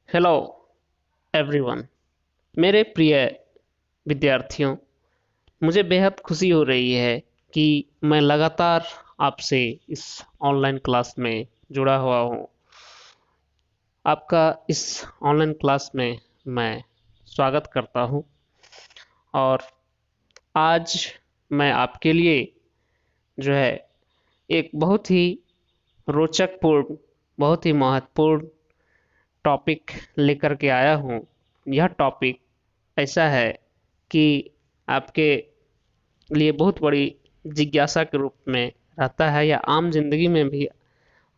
Hello everyone. मेरे प्रिय विद्यार्थियों, मुझे बेहद खुशी हो रही है कि मैं लगातार आपसे इस ऑनलाइन क्लास में जुड़ा हुआ हूँ। आपका इस ऑनलाइन क्लास में मैं स्वागत करता हूँ। और आज मैं आपके लिए जो है एक बहुत ही रोचकपूर्ण, बहुत ही महत्वपूर्ण टॉपिक लेकर के आया हूँ। यह टॉपिक ऐसा है कि आपके लिए बहुत बड़ी जिज्ञासा के रूप में रहता है, या आम जिंदगी में भी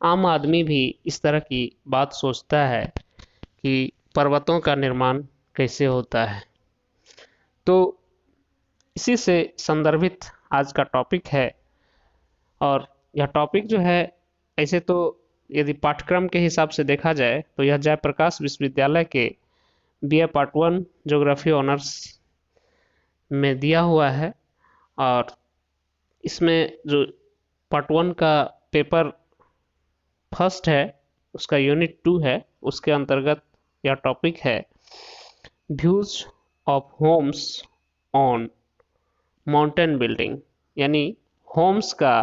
आम आदमी भी इस तरह की बात सोचता है कि पर्वतों का निर्माण कैसे होता है। तो इसी से संदर्भित आज का टॉपिक है। और यह टॉपिक जो है, ऐसे तो यदि पाठ्यक्रम के हिसाब से देखा जाए तो यह जयप्रकाश विश्वविद्यालय के BA part one geography honours में दिया हुआ है। और इसमें जो पार्ट वन का पेपर फर्स्ट है, उसका यूनिट टू है, उसके अंतर्गत यह टॉपिक है views of homes on mountain building. यानी होम्स का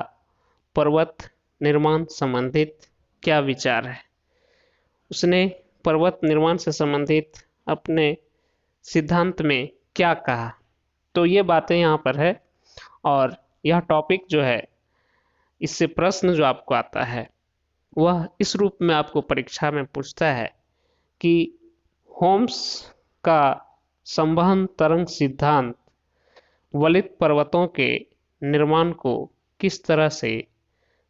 पर्वत निर्माण संबंधित क्या विचार है। उसने पर्वत निर्माण से संबंधित अपने सिद्धांत में क्या कहा, तो ये बातें यहाँ पर है। और यह टॉपिक जो है, इससे प्रश्न जो आपको आता है वह इस रूप में आपको परीक्षा में पूछता है कि होम्स का संवहन तरंग सिद्धांत वलित पर्वतों के निर्माण को किस तरह से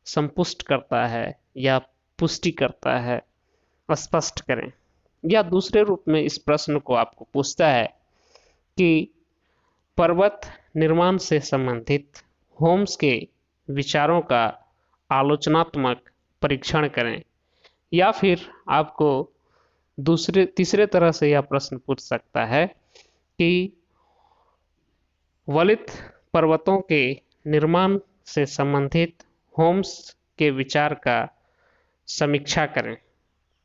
संपुष्ट करता है या पुष्टि करता है, स्पष्ट करें। या दूसरे रूप में इस प्रश्न को आपको पूछता है कि पर्वत निर्माण से संबंधित होम्स के विचारों का आलोचनात्मक परीक्षण करें। या फिर आपको दूसरे तीसरे तरह से यह प्रश्न पूछ सकता है कि वलित पर्वतों के निर्माण से संबंधित होम्स के विचार का समीक्षा करें।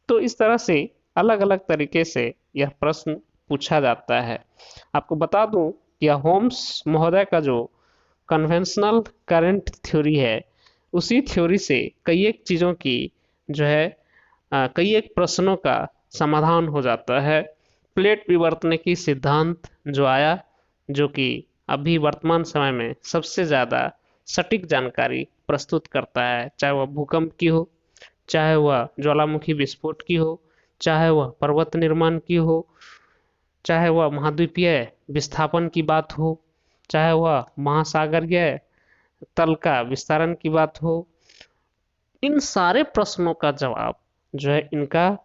तो इस तरह से अलग अलग तरीके से यह प्रश्न पूछा जाता है। आपको बता दूं कि यह होम्स महोदय का जो कन्वेंशनल करंट थ्योरी है, उसी थ्योरी से कई एक चीज़ों की जो है कई एक प्रश्नों का समाधान हो जाता है। प्लेट विवर्तनिकी सिद्धांत जो आया, जो कि अभी वर्तमान समय में सबसे ज़्यादा सटीक जानकारी प्रस्तुत करता है, चाहे वह भूकंप की हो, चाहे वह ज्वालामुखी विस्फोट की हो, चाहे वह पर्वत निर्माण की हो, चाहे वह महाद्वीपीय विस्थापन की बात हो, चाहे वह महासागरीय तल का विस्तारण की बात हो। इन सारे प्रश्नों का जवाब जो है इनका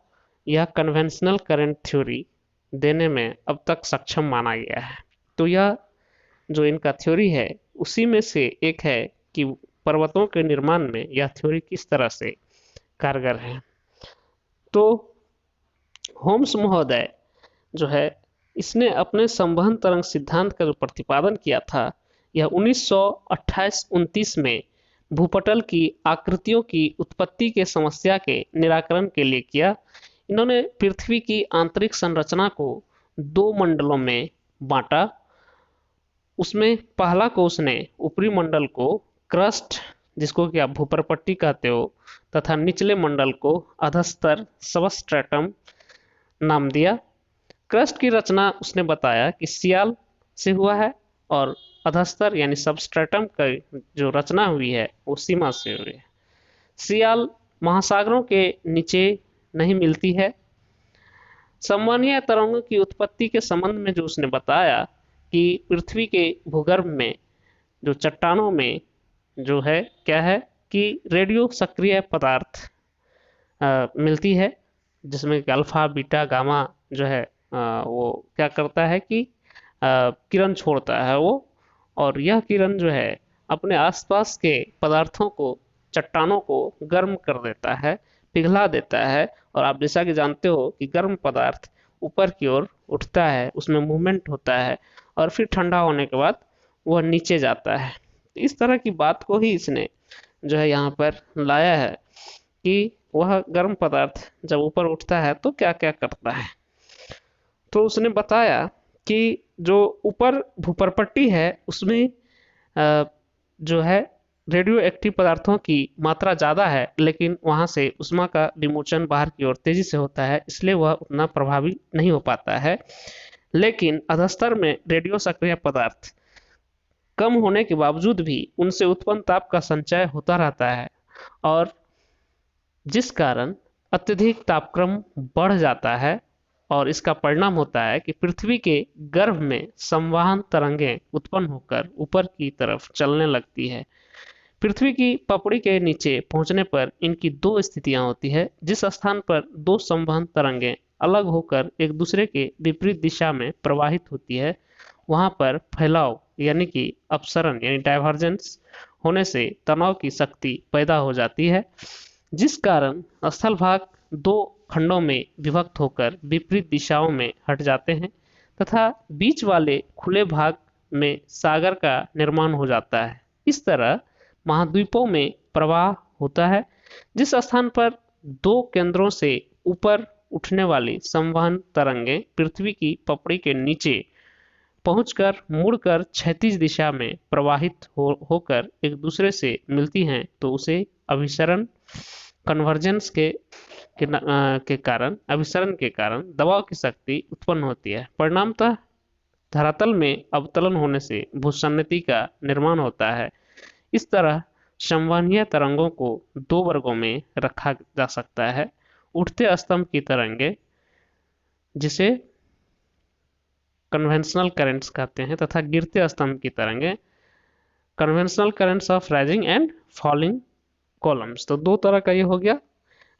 यह कन्वेंशनल करंट थ्योरी देने में अब तक सक्षम माना गया है। तो यह जो इनका थ्योरी है, उसी में से एक है कि पर्वतों के निर्माण में यह थ्योरी किस तरह से कारगर है। तो होम्स महोदय जो है, इसने अपने संवहन तरंग सिद्धांत का जो प्रतिपादन किया था, यह 1928-29 में भूपटल की आकृतियों की उत्पत्ति के समस्या के निराकरण के लिए किया। इन्होंने पृथ्वी की आंतरिक संरचना को दो मंडलों में बांटा। उसमें पहला को उसने ऊपरी मंडल को क्रस्ट, जिसको कि आप भूपरपट्टी कहते हो, तथा निचले मंडल को अधस्तर सबस्ट्रेटम नाम दिया। क्रस्ट की रचना उसने बताया कि सियाल से हुआ है, और अधस्तर यानी सबस्ट्रेटम का जो रचना हुई है वो सीमा से हुई है। सियाल महासागरों के नीचे नहीं मिलती है। संवहनीय तरंगों की उत्पत्ति के संबंध में जो उसने बताया कि पृथ्वी के भूगर्भ में जो चट्टानों में जो है क्या है कि रेडियो सक्रिय पदार्थ मिलती है, जिसमें कि अल्फा बीटा गामा जो है वो क्या करता है कि किरण छोड़ता है वो। और यह किरण जो है अपने आसपास के पदार्थों को, चट्टानों को गर्म कर देता है, पिघला देता है। और आप जैसा कि जानते हो कि गर्म पदार्थ ऊपर की ओर उठता है, उसमें मूवमेंट होता है, और फिर ठंडा होने के बाद वह नीचे जाता है। इस तरह की बात को ही इसने जो है यहाँ पर लाया है कि वह गर्म पदार्थ जब ऊपर उठता है तो क्या क्या करता है। तो उसने बताया कि जो ऊपर भूपरपट्टी है उसमें जो है रेडियो एक्टिव पदार्थों की मात्रा ज़्यादा है, लेकिन वहाँ से उष्मा का विमोचन बाहर की ओर तेजी से होता है, इसलिए वह उतना प्रभावी नहीं हो पाता है। लेकिन अधस्तर में रेडियो सक्रिय पदार्थ कम होने के बावजूद भी उनसे उत्पन्न ताप का संचय होता रहता है, और जिस कारण अत्यधिक तापक्रम बढ़ जाता है, और इसका परिणाम होता है कि पृथ्वी के गर्भ में संवहन तरंगें उत्पन्न होकर ऊपर की तरफ चलने लगती है। पृथ्वी की पपड़ी के नीचे पहुंचने पर इनकी दो स्थितियां होती है। जिस स्थान पर दो संवहन तरंगें अलग होकर एक दूसरे के विपरीत दिशा में प्रवाहित होती है, वहां पर फैलाव यानी कि अपसरण यानी डाइवर्जेंस होने से तनाव की शक्ति पैदा हो जाती है, जिस कारण स्थल भाग दो खंडों में विभक्त होकर विपरीत दिशाओं में हट जाते हैं तथा बीच वाले खुले भाग में सागर का निर्माण हो जाता है। इस तरह महाद्वीपों में प्रवाह होता है। जिस स्थान पर दो केंद्रों से ऊपर उठने वाली संवहन तरंगें पृथ्वी की पपड़ी के नीचे पहुंचकर मुड़कर क्षैतिज दिशा में प्रवाहित होकर एक दूसरे से मिलती हैं, तो उसे अभिसरण कन्वर्जेंस के कारण अभिसरण के कारण दबाव की शक्ति उत्पन्न होती है। परिणामतः धरातल में अवतलन होने से भूसन्नति का निर्माण होता है। इस तरह संवहनीय तरंगों को दो वर्गों में रखा जा सकता है। उठते स्तंभ की तरंगें, जिसे कन्वेंशनल करंट्स कहते हैं, तथा गिरते स्तंभ की तरंगें, conventional currents of rising and falling columns. तो दो तरह का ये हो गया,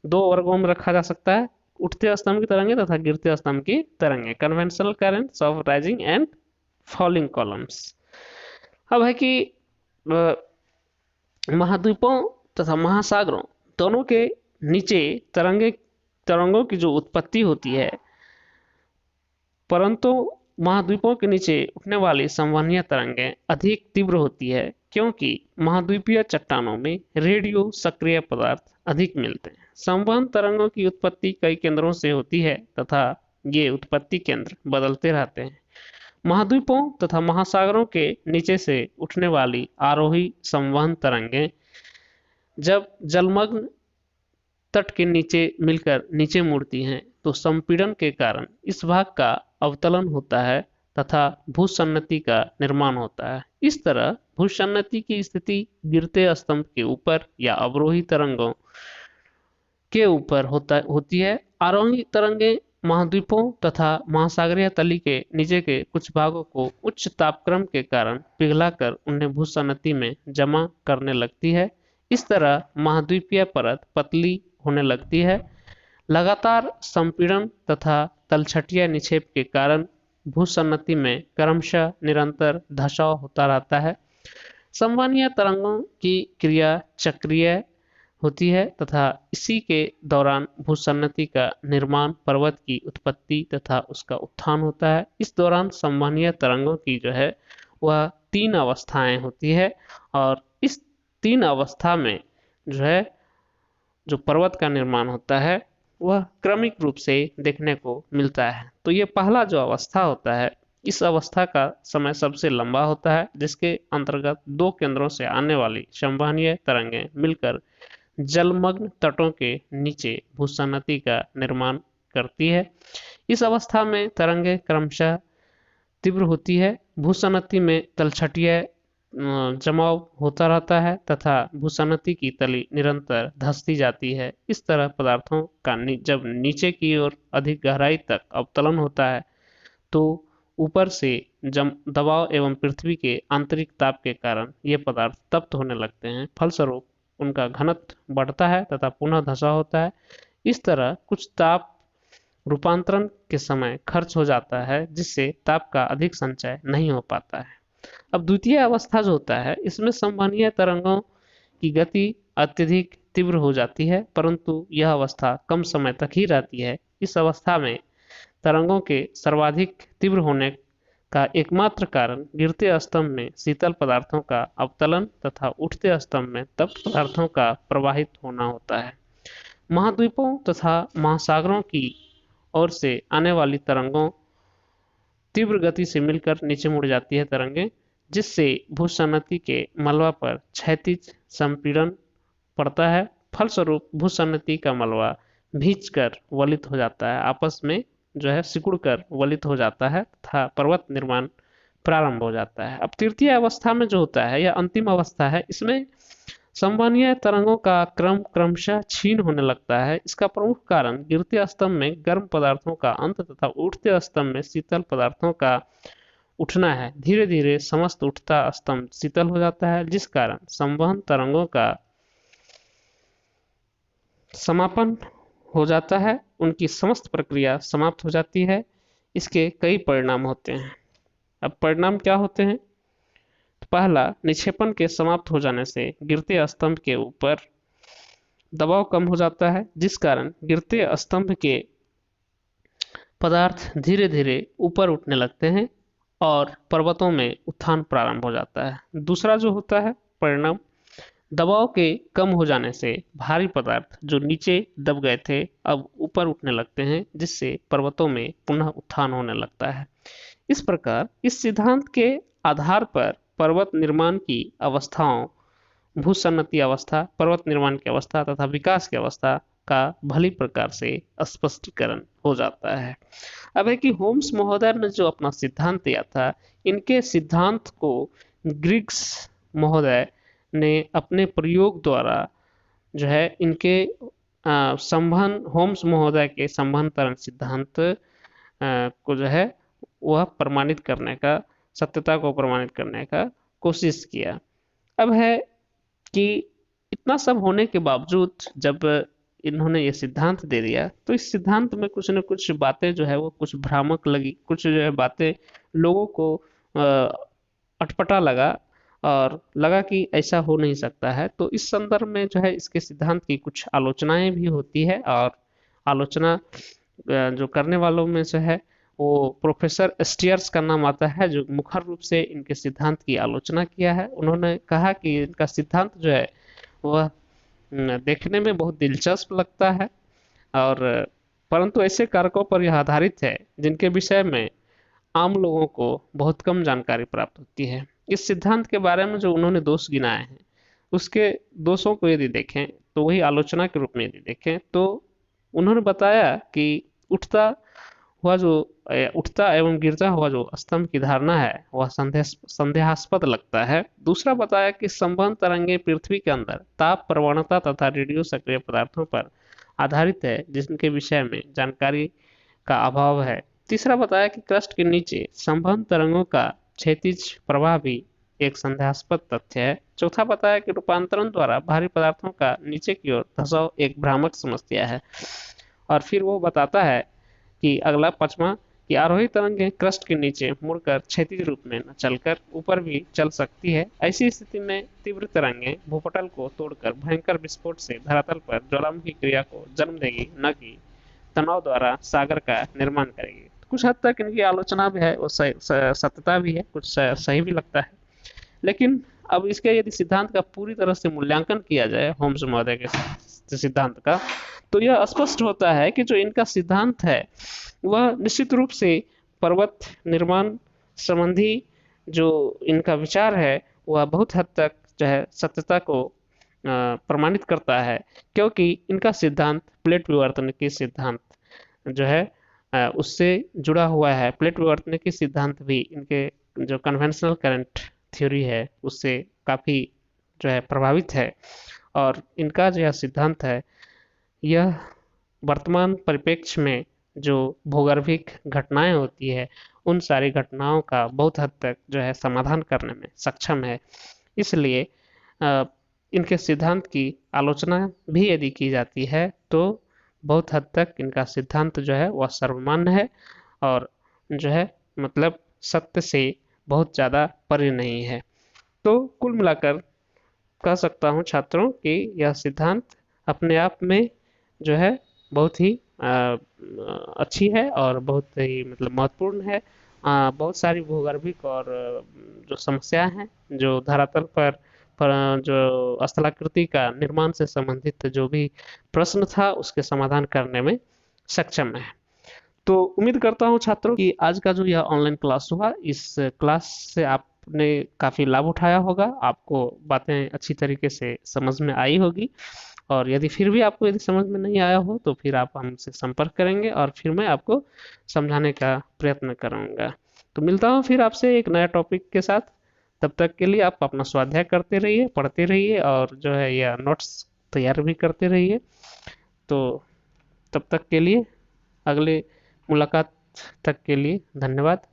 दो वर्गों में रखा जा सकता है, उठते स्तंभ की तरंगें तथा गिरते स्तंभ की तरंगें, conventional currents of rising and falling columns. अब है कि महाद्वीपों तथा महासागरों दोनों के नीचे तरंगों की जो उत्पत्ति होती है, परंतु महाद्वीपों के नीचे उठने वाली संवहनीय तरंगें अधिक तीव्र होती है, क्योंकि महाद्वीपीय चट्टानों में रेडियो सक्रिय पदार्थ अधिक मिलते हैं। संवहन तरंगों की उत्पत्ति कई केंद्रों से होती है तथा ये उत्पत्ति केंद्र बदलते रहते हैं। महाद्वीपों तथा महासागरों के नीचे से उठने वाली आरोही संवहन तरंगें जब जलमग्न तट के नीचे मिलकर नीचे मुड़ती हैं, तो संपीड़न के कारण इस भाग का अवतलन होता है तथा भूसन्नति का निर्माण होता है। इस तरह भूसन्नति की स्थिति गिरते स्तंभ के ऊपर या अवरोही तरंगों के ऊपर होती है। आरोही तरंगें महाद्वीपों तथा महासागरीय तली के नीचे के कुछ भागों को उच्च तापक्रम के कारण पिघलाकर उन्हें भूसन्नति में जमा करने लगती है। इस तरह महाद्वीपीय परत पतली होने लगती है। लगातार संपीड़न तथा तलछटिया निक्षेप के कारण भूसन्नति में क्रमशः निरंतर धसाव होता रहता है। संवहनीय तरंगों की क्रिया चक्रीय होती है तथा इसी के दौरान भूसन्नति का निर्माण, पर्वत की उत्पत्ति तथा उसका उत्थान होता है। इस दौरान संवहनीय तरंगों की जो है वह तीन अवस्थाएं होती है, और इस तीन अवस्था में जो है जो पर्वत का निर्माण होता है वह क्रमिक रूप से देखने को मिलता है। तो ये पहला जो अवस्था होता है, इस अवस्था का समय सबसे लंबा होता है, जिसके अंतर्गत दो केंद्रों से आने वाली संवहनीय तरंगें मिलकर जलमग्न तटों के नीचे भूसन्नति का निर्माण करती है। इस अवस्था में तरंगें क्रमशः तीव्र होती है। भूसन्नति में तलछटिया जमाव होता रहता है तथा भूसन्नति की तली निरंतर धंसती जाती है। इस तरह पदार्थों का जब नीचे की ओर अधिक गहराई तक अवतलन होता है, तो ऊपर से दबाव एवं पृथ्वी के आंतरिक ताप के कारण ये पदार्थ तप्त होने लगते हैं। फलस्वरूप उनका घनत्व बढ़ता है तथा पुनः धंसाव होता है। इस तरह कुछ ताप रूपांतरण के समय खर्च हो जाता है, जिससे ताप का अधिक संचय नहीं हो पाता है। अब द्वितीय अवस्था जो होता है, इसमें संवहनीय तरंगों की गति अत्यधिक तीव्र हो जाती है, परंतु यह अवस्था कम समय तक ही रहती है। इस अवस्था में तरंगों के सर्वाधिक तीव्र होने का एकमात्र कारण गिरते स्तंभ में शीतल पदार्थों का अवतलन तथा उठते स्तंभ में तप्त पदार्थों का प्रवाहित होना होता है। महाद्वीपों तथा महासागरों की ओर से आने वाली तरंगों तीव्र गति से मिलकर नीचे मुड़ जाती है तरंगें, जिससे भूसन्नति के मलबा पर क्षैतिज संपीड़न पड़ता है। फलस्वरूप भूसन्नति का मलबा भींचकर वलित हो जाता है, आपस में जो है सिकुड़ कर वलित हो जाता है तथा पर्वत निर्माण प्रारंभ हो जाता है। अब तृतीय अवस्था में जो होता है, यह अंतिम अवस्था है, इसमें संवहनीय तरंगों का क्रम क्रमशः क्षीण होने लगता है। इसका प्रमुख कारण गिरते स्तंभ में गर्म पदार्थों का अंत तथा उठते स्तंभ में शीतल पदार्थों का उठना है। धीरे धीरे समस्त उठता स्तंभ शीतल हो जाता है, जिस कारण संवहन तरंगों का समापन हो जाता है, उनकी समस्त प्रक्रिया समाप्त हो जाती है। इसके कई परिणाम होते हैं। अब परिणाम क्या होते हैं? पहला, निक्षेपण के समाप्त हो जाने से गिरते स्तंभ के ऊपर दबाव कम हो जाता है, जिस कारण गिरते स्तंभ के पदार्थ धीरे धीरे ऊपर उठने लगते हैं और पर्वतों में उत्थान प्रारंभ हो जाता है। दूसरा जो होता है परिणाम, दबाव के कम हो जाने से भारी पदार्थ जो नीचे दब गए थे अब ऊपर उठने लगते हैं, जिससे पर्वतों में पुनः उत्थान होने लगता है। इस प्रकार इस सिद्धांत के आधार पर पर्वत निर्माण की अवस्थाओं, भूसन्नति अवस्था, पर्वत निर्माण की अवस्था तथा विकास की अवस्था का भली प्रकार से स्पष्टीकरण हो जाता है। अब है कि होम्स महोदय ने जो अपना सिद्धांत दिया था, इनके सिद्धांत को ग्रिग्स महोदय ने अपने प्रयोग द्वारा जो है इनके संवहन, होम्स महोदय के संवहन तरंग सिद्धांत को जो है वह प्रमाणित करने का, सत्यता को प्रमाणित करने का कोशिश किया। अब है कि इतना सब होने के बावजूद जब इन्होंने ये सिद्धांत दे दिया, तो इस सिद्धांत में कुछ न कुछ बातें जो है वो कुछ भ्रामक लगी, कुछ जो है बातें लोगों को अटपटा लगा और लगा कि ऐसा हो नहीं सकता है। तो इस संदर्भ में जो है इसके सिद्धांत की कुछ आलोचनाएं भी होती है, और आलोचना जो करने वालों में से है वो प्रोफेसर स्टीयर्स का नाम आता है, जो मुखर रूप से इनके सिद्धांत की आलोचना किया है। उन्होंने कहा कि इनका सिद्धांत जो है वह देखने में बहुत दिलचस्प लगता है, और परंतु ऐसे कारकों पर यह आधारित है जिनके विषय में आम लोगों को बहुत कम जानकारी प्राप्त होती है। इस सिद्धांत के बारे में जो उन्होंने दोष गिनाए हैं, उसके दोषों को यदि देखें तो वही आलोचना के रूप में यदि देखें तो उन्होंने बताया कि उठता हुआ जो उठता एवं गिरता हुआ जो स्तंभ की धारणा है वह संदेहास्पद लगता है। दूसरा बताया कि संवहन तरंगे पृथ्वी के अंदर ताप प्रवणता तथा रेडियो सक्रिय पदार्थों पर आधारित है, जिनके विषय में जानकारी का अभाव है। तीसरा बताया कि क्रस्ट के नीचे संवहन तरंगों का क्षैतिज प्रवाह भी एक संदेहास्पद तथ्य है। चौथा बताया कि रूपांतरण द्वारा भारी पदार्थों का नीचे की ओर धसाव एक भ्रामक समस्या है। और फिर वो बताता है कि अगला पांचवा कि आरोही तरंगें क्रस्ट के नीचे मुड़कर क्षैतिज रूप में न चलकर ऊपर भी चल सकती है। ऐसी स्थिति में तीव्र तरंगें भूपटल को तोड़कर भयंकर विस्फोट से धरातल पर ज्वालामुखी क्रिया को जन्म देगी, न कि तनाव द्वारा सागर का निर्माण करेगी। कुछ हद तक इनकी आलोचना भी है, वो सत्यता भी है, कुछ सही भी लगता है। लेकिन अब इसके यदि सिद्धांत का पूरी तरह से मूल्यांकन किया जाए होम्स महोदय के सिद्धांत का, तो यह स्पष्ट होता है कि जो इनका सिद्धांत है वह निश्चित रूप से पर्वत निर्माण संबंधी जो इनका विचार है वह बहुत हद तक जो है सत्यता को प्रमाणित करता है, क्योंकि इनका सिद्धांत प्लेट विवर्तन की सिद्धांत जो है उससे जुड़ा हुआ है। प्लेट विवर्तन की सिद्धांत भी इनके जो कन्वेंशनल करंट थ्योरी है उससे काफ़ी जो है प्रभावित है, और इनका जो यह सिद्धांत है यह वर्तमान परिप्रेक्ष्य में जो भूगर्भिक घटनाएं होती है उन सारी घटनाओं का बहुत हद तक जो है समाधान करने में सक्षम है। इसलिए इनके सिद्धांत की आलोचना भी यदि की जाती है तो बहुत हद तक इनका सिद्धांत जो है वह सर्वमान्य है, और जो है मतलब सत्य से बहुत ज़्यादा परे नहीं है। तो कुल मिलाकर कह सकता हूँ छात्रों कि यह सिद्धांत अपने आप में जो है बहुत ही अच्छी है और बहुत ही मतलब महत्वपूर्ण है। बहुत सारी भूगर्भिक और जो समस्याएं हैं जो धरातल पर जो स्थलाकृति का निर्माण से संबंधित जो भी प्रश्न था उसके समाधान करने में सक्षम है। तो उम्मीद करता हूँ छात्रों कि आज का जो यह ऑनलाइन क्लास हुआ, इस क्लास से आपने काफ़ी लाभ उठाया होगा, आपको बातें अच्छी तरीके से समझ में आई होगी। और यदि फिर भी आपको यदि समझ में नहीं आया हो तो फिर आप हमसे संपर्क करेंगे और फिर मैं आपको समझाने का प्रयत्न करूंगा। तो मिलता हूँ फिर आपसे एक नया टॉपिक के साथ। तब तक के लिए आप अपना स्वाध्याय करते रहिए, पढ़ते रहिए और जो है यह नोट्स तैयार भी करते रहिए। तो तब तक के लिए, अगले मुलाकात तक के लिए धन्यवाद।